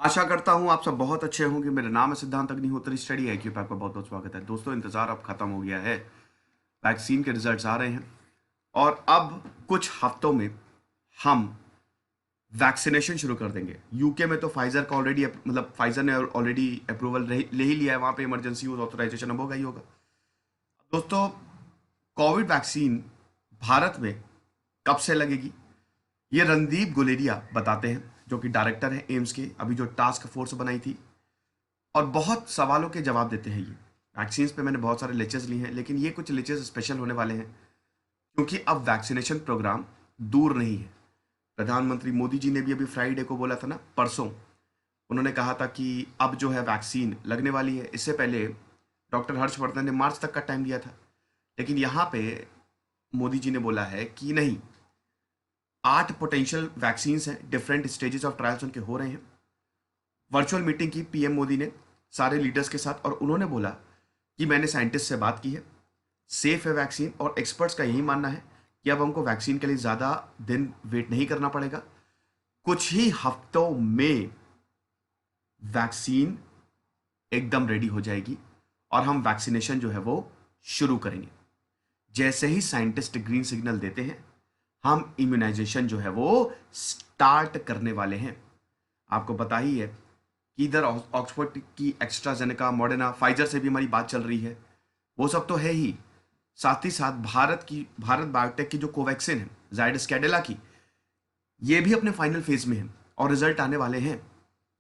आशा करता हूँ आप सब बहुत अच्छे होंगे। मेरा नाम है सिद्धांत अग्निहोत्री। स्टडी IQ पे आपका बहुत बहुत स्वागत है। दोस्तों, इंतज़ार अब ख़त्म हो गया है। वैक्सीन के रिजल्ट्स आ रहे हैं और अब कुछ हफ्तों में हम वैक्सीनेशन शुरू कर देंगे। यूके में तो फाइजर का ऑलरेडी फाइजर ने ऑलरेडी अप्रूवल ले ही लिया है। वहाँ पे इमरजेंसी यूज ऑथराइजेशन अब होगा ही होगा। दोस्तों, कोविड वैक्सीन भारत में कब से लगेगी, ये रणदीप गुलेरिया बताते हैं, जो कि डायरेक्टर हैं एम्स के। अभी जो टास्क फोर्स बनाई थी और बहुत सवालों के जवाब देते हैं ये। वैक्सीन्स पे मैंने बहुत सारे लेक्चर्स लिए हैं, लेकिन ये कुछ लेक्चर्स स्पेशल होने वाले हैं क्योंकि अब वैक्सीनेशन प्रोग्राम दूर नहीं है। प्रधानमंत्री मोदी जी ने भी अभी फ्राइडे को बोला था ना, परसों, उन्होंने कहा था कि अब जो है वैक्सीन लगने वाली है। इससे पहले डॉक्टर हर्षवर्धन ने मार्च तक का टाइम दिया था, लेकिन यहाँ पे मोदी जी ने बोला है कि नहीं, 8 पोटेंशियल वैक्सीन्स हैं, डिफरेंट स्टेजेस ऑफ ट्रायल्स उनके हो रहे हैं। वर्चुअल मीटिंग की पीएम मोदी ने सारे लीडर्स के साथ और उन्होंने बोला कि मैंने साइंटिस्ट से बात की है, सेफ है वैक्सीन, और एक्सपर्ट्स का यही मानना है कि अब हमको वैक्सीन के लिए ज़्यादा दिन वेट नहीं करना पड़ेगा। कुछ ही हफ्तों में वैक्सीन एकदम रेडी हो जाएगी और हम वैक्सीनेशन जो है वो शुरू करेंगे। जैसे ही साइंटिस्ट ग्रीन सिग्नल देते हैं, हम इम्यूनाइजेशन जो है वो स्टार्ट करने वाले हैं। आपको पता ही है कि इधर ऑक्सफोर्ड की एक्स्ट्राजेनेका, मॉडर्ना, फाइजर से भी हमारी बात चल रही है। वो सब तो है ही, साथ ही साथ भारत बायोटेक की जो कोवैक्सिन है, जायडस कैडिला की, ये भी अपने फाइनल फेज में है और रिजल्ट आने वाले हैं।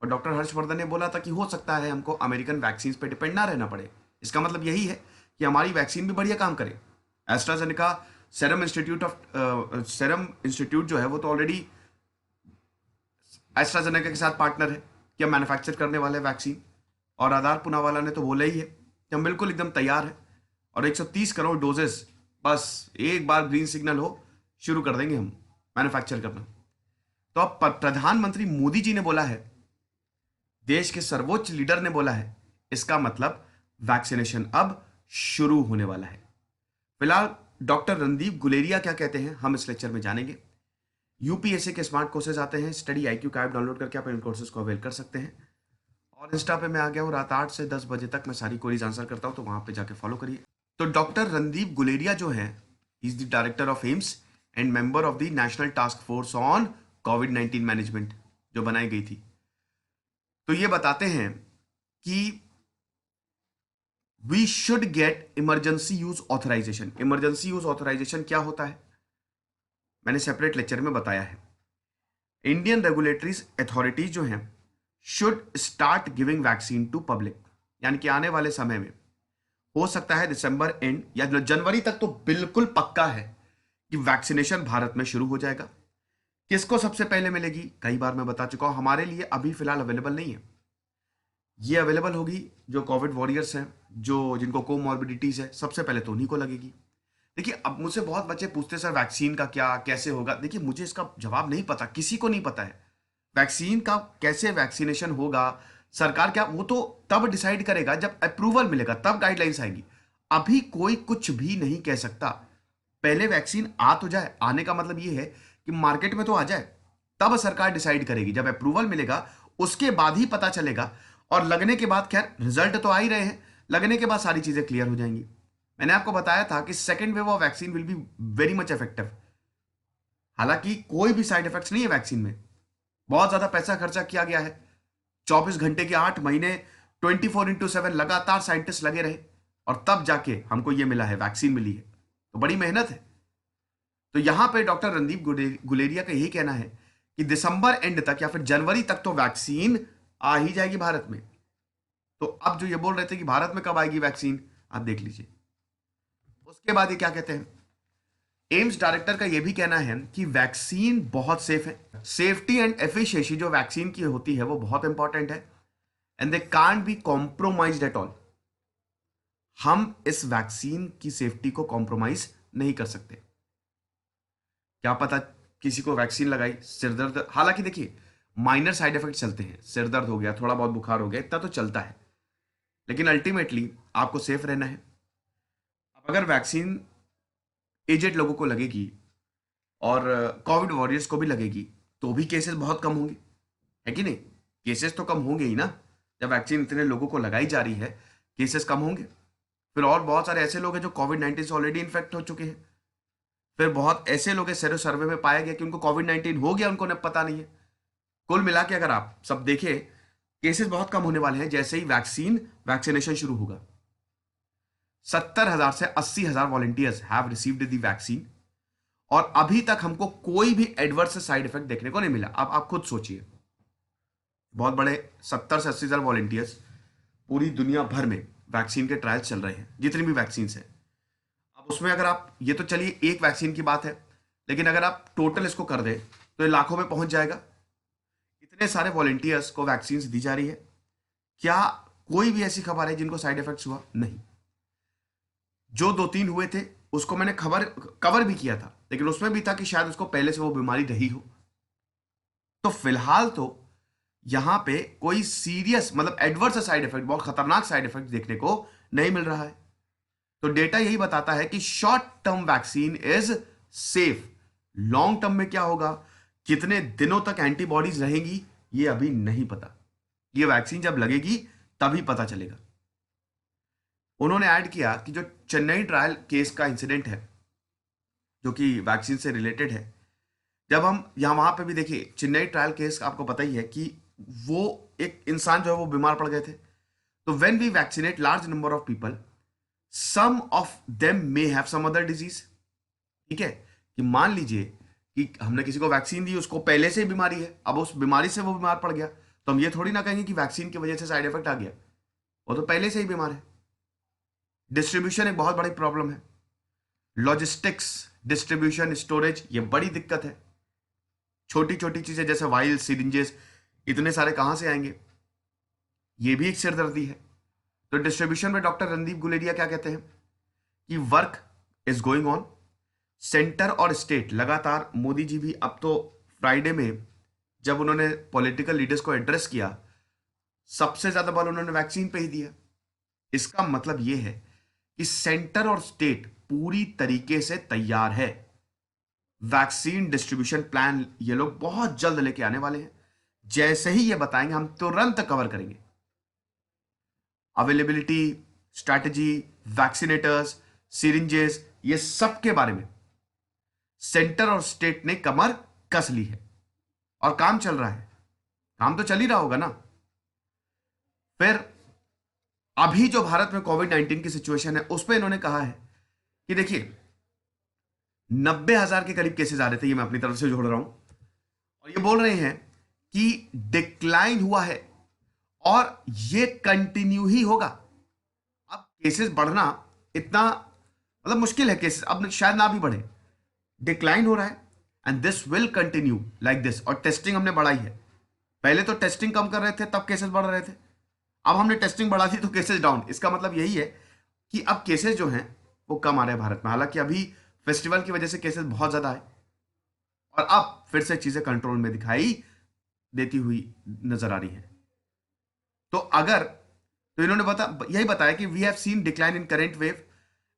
और डॉक्टर हर्षवर्धन ने बोला था कि हो सकता है हमको अमेरिकन वैक्सीन पे डिपेंड ना रहना पड़े। इसका मतलब यही है कि हमारी वैक्सीन भी बढ़िया काम करे। एस्ट्राजेनेका सेरम इंस्टीट्यूट जो है वो तो ऑलरेडी एस्ट्राजेनेका के साथ पार्टनर है कि हम मैन्युफैक्चर करने वाले वैक्सीन। और आधार पूनावाला ने तो बोला ही है कि हम बिल्कुल एकदम तैयार है और 130 करोड़ डोजेस, बस एक बार ग्रीन सिग्नल हो, शुरू कर देंगे हम मैन्युफैक्चर करना। तो अब प्रधानमंत्री मोदी जी ने बोला है, देश के सर्वोच्च लीडर ने बोला है, इसका मतलब वैक्सीनेशन अब शुरू होने वाला है। फिलहाल डॉक्टर रणदीप गुलेरिया क्या कहते हैं, हम इस लेक्चर में जानेंगे। यूपीएससी के स्मार्ट कोर्सेज आते हैं, स्टडी IQ का ऐप डाउनलोड करके आप इन कोर्सेज को अवेल कर सकते हैं। और इंस्टा पे मैं आ गया हूँ, रात 8 से 10 बजे तक मैं सारी क्वेरीज आंसर करता हूँ, तो वहां पे जाके फॉलो करिए। तो डॉक्टर रणदीप गुलेरिया जो है, is the director of AIIMS and member of the national task force on कोविड-19 मैनेजमेंट, जो बनाई गई थी। तो ये बताते हैं कि we should get emergency use authorisation. Emergency use authorisation क्या होता है, मैंने सेपरेट लेक्चर में बताया है। इंडियन रेगुलेटरी अथॉरिटीज जो हैं should start giving vaccine to public, यानी कि आने वाले समय में हो सकता है दिसंबर एंड या जनवरी तक तो बिल्कुल पक्का है कि वैक्सीनेशन भारत में शुरू हो जाएगा। किसको सबसे पहले मिलेगी, कई बार मैं बता चुका हूं, हमारे लिए अभी फिलहाल अवेलेबल नहीं है। ये अवेलेबल होगी जो कोविड वॉरियर्स हैं, जो जिनको कोमॉर्बिडिटीज है, सबसे पहले तो उन्हीं को लगेगी। देखिए, अब मुझसे बहुत बच्चे पूछते हैं, सर वैक्सीन का क्या, कैसे होगा। देखिए, मुझे इसका जवाब नहीं पता, किसी को नहीं पता है वैक्सीन का कैसे वैक्सीनेशन होगा। सरकार क्या, वो तो तब डिसाइड करेगा जब अप्रूवल मिलेगा, तब गाइडलाइंस आएगी। अभी कोई कुछ भी नहीं कह सकता। पहले वैक्सीन आ तो जाए, आने का मतलब ये है कि मार्केट में तो आ जाए, तब सरकार डिसाइड करेगी। जब अप्रूवल मिलेगा उसके बाद ही पता चलेगा। और लगने के बाद, खैर रिजल्ट तो आ ही रहे हैं, लगने के बाद सारी चीजें क्लियर हो जाएंगी। मैंने आपको बताया था कि second wave of vaccine will be very much effective. हालांकि कोई भी साइड इफेक्ट्स नहीं है वैक्सीन में, बहुत ज्यादा पैसा खर्चा किया गया है। 24 घंटे के 8 महीने, 24x7 लगातार साइंटिस्ट लगे रहे और तब जाके हमको ये मिला है, वैक्सीन मिली है। तो बड़ी मेहनत है। तो यहां पे डॉक्टर रणदीप गुलेरिया का यही कहना है कि दिसंबर एंड तक या फिर जनवरी तक तो वैक्सीन आ ही जाएगी भारत में। तो अब जो ये बोल रहे थे कि भारत में कब आएगी वैक्सीन, आप देख लीजिए। उसके बाद ये क्या कहते हैं, एम्स डायरेक्टर का यह भी कहना है कि वैक्सीन बहुत सेफ है। सेफ्टी एंड एफिशिएंसी जो वैक्सीन की होती है वो बहुत इंपॉर्टेंट है, and they can't be compromised at all. हम इस वैक्सीन की सेफ्टी को कॉम्प्रोमाइज नहीं कर सकते। क्या पता किसी को वैक्सीन लगाई, सिर दर्द, हालांकि देखिए माइनर साइड इफेक्ट चलते हैं, सिर दर्द हो गया, थोड़ा बहुत बुखार हो गया, इतना तो चलता है, लेकिन अल्टीमेटली आपको सेफ रहना है। अब अगर वैक्सीन एजेड लोगों को लगेगी और कोविड वॉरियर्स को भी लगेगी, तो भी केसेस बहुत कम होंगे, है कि नहीं। केसेस तो कम होंगे ही ना, जब वैक्सीन इतने लोगों को लगाई जा रही है, केसेस कम होंगे। फिर और बहुत सारे ऐसे लोग हैं जो कोविड-19 से ऑलरेडी इन्फेक्ट हो चुके हैं। फिर बहुत ऐसे लोग हैं, सेरो सर्वे में पाया गया कि उनको कोविड-19 हो गया, उनको न पता नहीं है। कुल मिला के अगर आप सब देखें, केसेस बहुत कम होने वाले हैं जैसे ही वैक्सीनेशन शुरू होगा। 70,000 से 80,000 volunteers have received the vaccine, और अभी तक हमको कोई भी एडवर्स साइड इफेक्ट देखने को नहीं मिला। अब आप खुद सोचिए, बहुत बड़े 70 से 80,000 वॉलंटियर्स पूरी दुनिया भर में वैक्सीन के ट्रायल्स चल रहे हैं, जितनी भी वैक्सीन है। अब उसमें अगर आप, ये तो चलिए एक वैक्सीन की बात है, लेकिन अगर आप टोटल इसको कर दें तो ये लाखों में पहुंच जाएगा। इतने सारे वॉलंटियर्स को वैक्सीन दी जा रही है, क्या कोई भी ऐसी खबर है जिनको साइड इफेक्ट्स हुआ? नहीं। जो 2-3 हुए थे उसको मैंने कवर भी किया था, लेकिन उसमें भी था कि शायद उसको पहले से वो बीमारी रही हो। तो फिलहाल तो यहां पे कोई सीरियस मतलब एडवर्स साइड इफेक्ट, बहुत खतरनाक साइड इफेक्ट देखने को नहीं मिल रहा है। तो डेटा यही बताता है कि short term vaccine is safe. Long term में क्या होगा, कितने दिनों तक एंटीबॉडीज रहेंगी, ये अभी नहीं पता। ये वैक्सीन जब लगेगी तभी पता चलेगा। उन्होंने ऐड किया कि जो चेन्नई ट्रायल केस का इंसिडेंट है, जो कि वैक्सीन से रिलेटेड है, जब हम यहां वहां पे भी देखिए, चेन्नई ट्रायल केस आपको पता ही है कि वो एक इंसान जो है वो बीमार पड़ गए थे। तो when we vaccinate large number of people, some of them may have some other disease. ठीक है, कि मान लीजिए कि हमने किसी को वैक्सीन दी, उसको पहले से ही बीमारी है, अब उस बीमारी से वो बीमार पड़ गया, तो हम ये थोड़ी ना कहेंगे कि वैक्सीन की वजह से साइड इफेक्ट आ गया, वो तो पहले से ही बीमार है। डिस्ट्रीब्यूशन एक बहुत बड़ी प्रॉब्लम है। लॉजिस्टिक्स, डिस्ट्रीब्यूशन, स्टोरेज, ये बड़ी दिक्कत है। छोटी छोटी चीजें जैसे वाइल, सिरिंजेस, इतने सारे कहां से आएंगे, ये भी एक सिरदर्दी है। तो डिस्ट्रीब्यूशन में डॉक्टर रणदीप गुलेरिया क्या कहते हैं कि work is going on, centre और स्टेट लगातार। मोदी जी भी अब तो फ्राइडे में जब उन्होंने पॉलिटिकल लीडर्स को एड्रेस किया, सबसे ज्यादा बल उन्होंने वैक्सीन पे ही दिया। इसका मतलब यह है कि सेंटर और स्टेट पूरी तरीके से तैयार है। वैक्सीन डिस्ट्रीब्यूशन प्लान ये लोग बहुत जल्द लेके आने वाले हैं। जैसे ही ये बताएंगे हम तुरंत कवर करेंगे। अवेलेबिलिटी, स्ट्रैटेजी, वैक्सीनेटर्स, सिरिंजेस, ये सब के बारे में सेंटर और स्टेट ने कमर कस ली है और काम चल रहा है। काम तो चल ही रहा होगा ना। फिर अभी जो भारत में कोविड-19 की सिचुएशन है उस पर इन्होंने कहा है कि देखिए 90,000 के करीब केसेस आ रहे थे, ये मैं अपनी तरफ से जोड़ रहा हूं, और ये बोल रहे हैं कि डिक्लाइन हुआ है और ये कंटिन्यू ही होगा। अब केसेस बढ़ना इतना मतलब मुश्किल है, केसेस अब शायद ना भी बढ़े, डिक्लाइन हो रहा है, and this will continue like this. और टेस्टिंग हमने बढ़ाई है। पहले तो टेस्टिंग कम कर रहे थे तब केसेस बढ़ रहे थे, अब हमने टेस्टिंग बढ़ा दी तो केसेस डाउन। इसका मतलब यही है कि अब केसेस जो हैं वो कम आ रहे हैं भारत में। हालांकि अभी फेस्टिवल की वजह से केसेस बहुत ज्यादा है और अब फिर से चीजें कंट्रोल में दिखाई देती हुई नजर आ रही है। तो अगर, तो इन्होंने यही बताया कि we have seen decline in current wave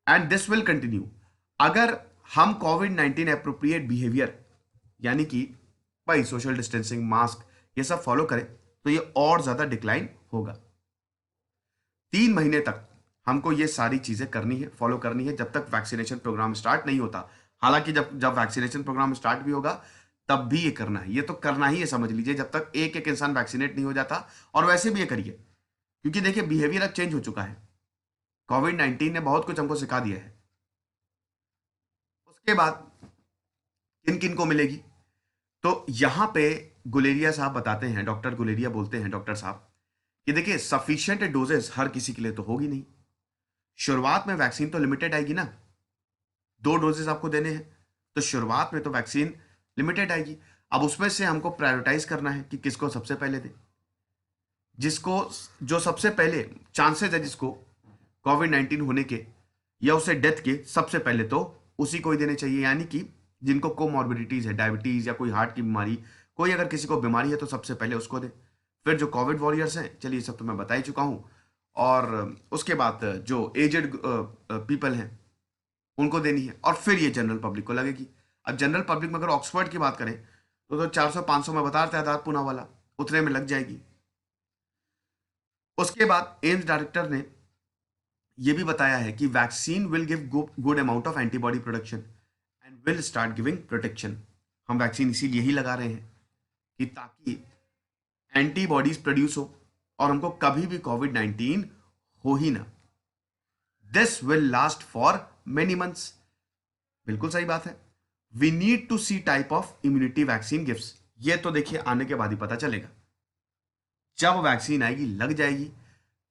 and this will continue. अगर हम कोविड-19 एप्रोप्रिएट बिहेवियर, यानी कि भाई सोशल डिस्टेंसिंग, मास्क, ये सब फॉलो करें तो ये और ज्यादा डिक्लाइन होगा। 3 महीने तक हमको ये सारी चीजें करनी है, फॉलो करनी है, जब तक वैक्सीनेशन प्रोग्राम स्टार्ट नहीं होता। हालांकि जब जब वैक्सीनेशन प्रोग्राम स्टार्ट भी होगा तब भी ये करना है, ये तो करना ही है, समझ लीजिए, जब तक एक एक इंसान वैक्सीनेट नहीं हो जाता। और वैसे भी ये करिए, क्योंकि देखिए बिहेवियर अब चेंज हो चुका है। कोविड-19 ने बहुत कुछ हमको सिखा दिया है। उसके बाद किन किन को मिलेगी, तो यहां पे गुलेरिया साहब बताते हैं, डॉक्टर गुलेरिया बोलते हैं, डॉक्टर साहब, कि देखिए सफिशिएंट डोजेस हर किसी के लिए तो होगी नहीं। शुरुआत में वैक्सीन तो लिमिटेड आएगी ना, 2 डोजेस आपको देने हैं, तो शुरुआत में तो वैक्सीन लिमिटेड आएगी। अब उसमें से हमको प्रायोरिटाइज करना है कि किसको सबसे पहले दें। जिसको, जो सबसे पहले चांसेस है जिसको कोविड-19 होने के या उसे डेथ के, सबसे पहले तो उसी को ही देने चाहिए। यानी कि जिनको कोमॉर्बिडिटीज है, डायबिटीज या कोई हार्ट की बीमारी, कोई अगर किसी को बीमारी है तो सबसे पहले उसको दे। फिर जो कोविड वॉरियर्स हैं, चलिए सब तो मैं बता ही चुका हूं, और उसके बाद जो एजेड पीपल हैं उनको देनी है, और फिर ये जनरल पब्लिक को लगेगी। अब जनरल पब्लिक में अगर ऑक्सफोर्ड की बात करें तो 400-500 में बता रहे थे, आधार पुणे वाला, उतने में लग जाएगी। उसके बाद एम्स डायरेक्टर ने यह भी बताया है कि vaccine will give good amount of antibody production and will start giving protection. हम वैक्सीन इसीलिए ही लगा रहे हैं कि ताकि एंटीबॉडीज प्रोड्यूस हो और हमको कभी भी कोविड-19 हो ही ना। This will last for many months. बिल्कुल सही बात है। We need to see type of immunity vaccine gives. ये तो देखिए आने के बाद ही पता चलेगा। जब वैक्सीन आएगी, लग जाएगी,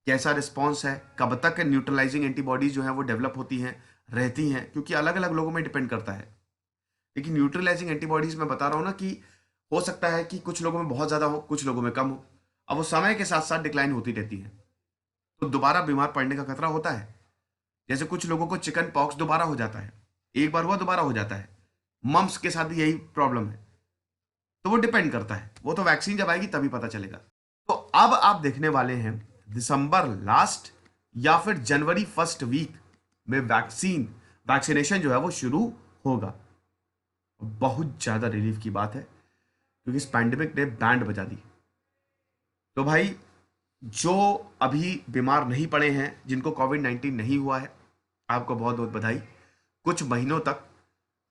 कैसा रिस्पॉन्स है, कब तक न्यूट्रलाइजिंग एंटीबॉडीज जो है वो डेवलप होती हैं, रहती हैं, क्योंकि अलग अलग लोगों में डिपेंड करता है। लेकिन न्यूट्रलाइजिंग एंटीबॉडीज मैं बता रहा हूं ना कि हो सकता है कि कुछ लोगों में बहुत ज्यादा हो, कुछ लोगों में कम हो। अब वो समय के साथ साथ डिक्लाइन होती रहती है, तो दोबारा बीमार पड़ने का खतरा होता है। जैसे कुछ लोगों को चिकन पॉक्स दोबारा हो जाता है, एक बार हुआ दोबारा हो जाता है। मम्स के साथ भी यही प्रॉब्लम है। तो वो डिपेंड करता है, वो तो वैक्सीन जब आएगी तभी पता चलेगा। तो अब आप देखने वाले हैं दिसंबर लास्ट या फिर जनवरी फर्स्ट वीक में वैक्सीनेशन जो है वो शुरू होगा। बहुत ज्यादा रिलीफ की बात है क्योंकि इस पैंडेमिक ने बैंड बजा दी। तो भाई, जो अभी बीमार नहीं पड़े हैं, जिनको कोविड-19 नहीं हुआ है, आपको बहुत बहुत बधाई। कुछ महीनों तक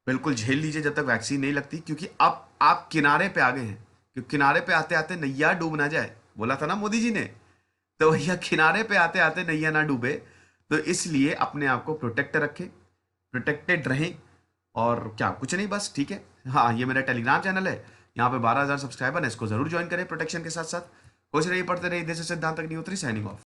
बिल्कुल झेल लीजिए जब तक वैक्सीन नहीं लगती, क्योंकि अब आप किनारे पे आ गए हैं। क्योंकि किनारे पे आते आते नैया डूब ना जाए, बोला था ना मोदी जी ने। तो भैया किनारे पे आते आते नैया ना डूबे, तो इसलिए अपने आप को प्रोटेक्ट रखें, प्रोटेक्टेड रहें। और क्या, कुछ नहीं, बस ठीक है। हाँ, ये मेरा टेलीग्राम चैनल है, यहाँ पे 12,000 सब्सक्राइबर है, इसको जरूर ज्वाइन करें प्रोटेक्शन के साथ साथ। कुछ नहीं, पढ़ते रहिए। देश सिद्धांत तक नहीं उतरी, साइनिंग ऑफ।